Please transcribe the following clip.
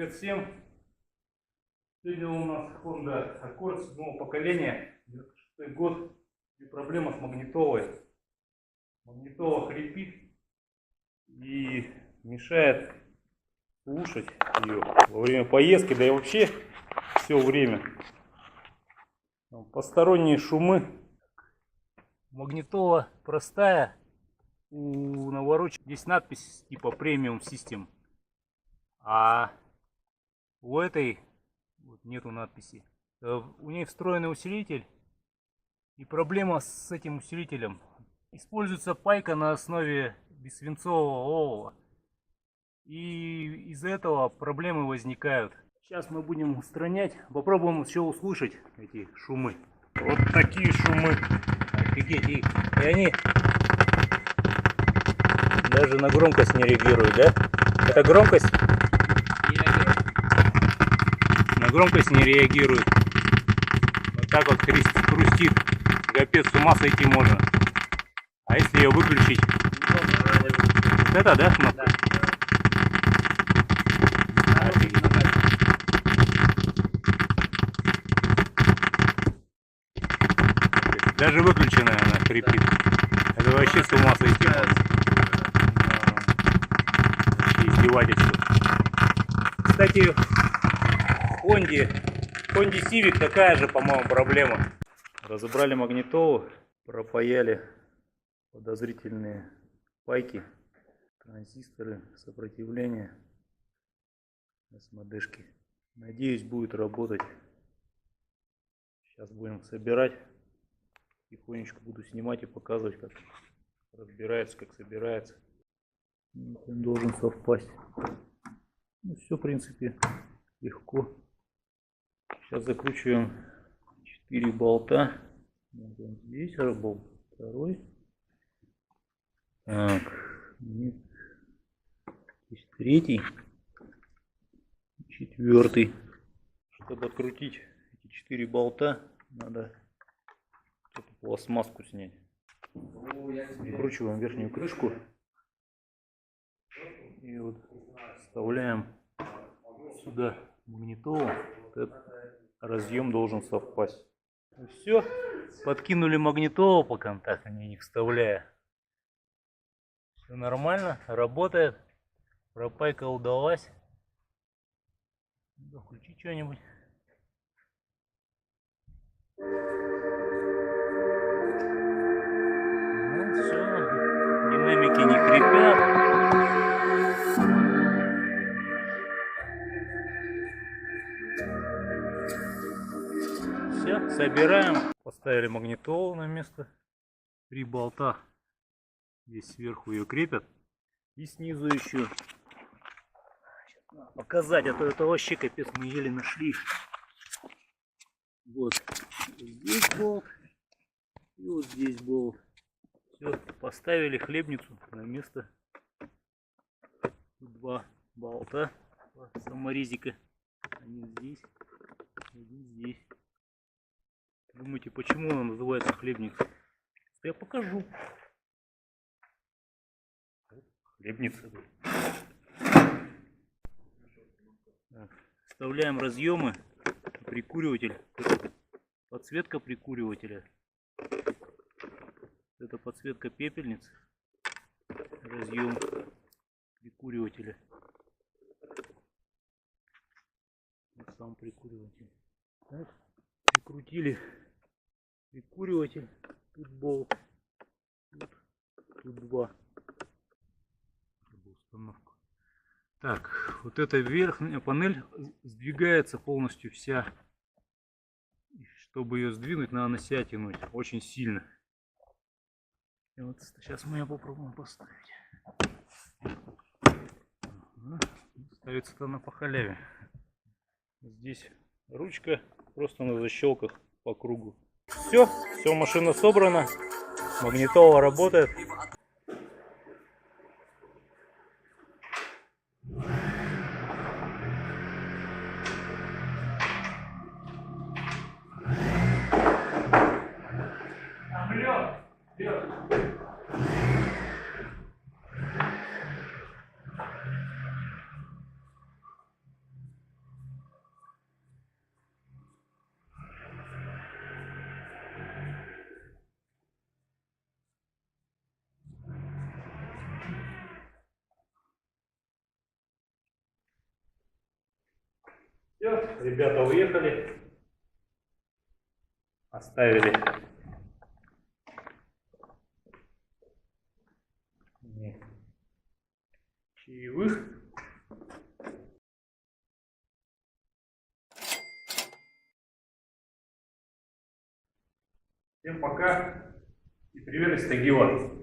Привет всем! Сегодня у нас Honda Accord 7 поколения, 96 год, и проблема с магнитолой. Магнитола хрипит и мешает слушать ее во время поездки, да и вообще все время. Посторонние шумы. Магнитола простая, у навороченной здесь надпись типа Premium System, а у этой вот нету надписи. У ней встроенный усилитель, и проблема с этим усилителем. Используется пайка на основе бессвинцового олова, и из-за этого проблемы возникают. Сейчас мы будем устранять, попробуем еще услышать эти шумы. Вот такие шумы. Офигеть, и они даже на громкость не реагируют, да? Это громкость? На громкость не реагирует. Вот так вот хрустит. Капец, с ума сойти можно. А если ее выключить? Вот это, да, кнопка? Даже выключенная она хрипит. Это вообще с ума сойти можно. Вообще издевательство. Кстати, в Honda Civic такая же, по-моему, проблема. Разобрали магнитолу, пропаяли подозрительные пайки, транзисторы, сопротивления, СМДшки. Надеюсь, будет работать. Сейчас будем собирать. Тихонечко буду снимать и показывать, как разбирается, как собирается. Он должен совпасть. Ну, все, в принципе, легко. Сейчас закручиваем 4 болта. Вот он здесь, болт второй. Так, нет. Здесь третий, четвертый. Чтобы открутить эти 4 болта, надо эту пластмасску снять. Выкручиваем верхнюю крышку и вот вставляем сюда магнитолу. Этот разъем должен совпасть. Все, подкинули магнитолу по контактам, не вставляя. Все нормально, работает. Пропайка удалась. Надо включить что-нибудь. Ну все, динамики не хрипят. Все, собираем. Поставили магнитолу на место. 3 болта. Здесь сверху ее крепят. И снизу еще. Показать, а то это вообще капец, мы еле нашли. Вот здесь болт. И вот здесь болт. Все, поставили хлебницу на место. Тут 2 болта. Саморезика. Один здесь. Один здесь. Думаете, почему она называется хлебница? Я покажу. Хлебница. Так, вставляем разъемы, прикуриватель, подсветка прикуривателя. Это подсветка пепельницы, разъем прикуривателя. Вот сам прикуриватель. Так, прикрутили прикуриватель, тут болт, тут 2. Установку. Так, вот эта верхняя панель сдвигается полностью вся. Чтобы ее сдвинуть, надо на себя тянуть очень сильно. И вот сейчас мы ее попробуем поставить. Ставится-то на похаляве. Здесь ручка просто на защелках по кругу. Все, машина собрана. Магнитола работает. Все, ребята уехали. Оставили мне чаевых. Всем пока и привет из Тагила.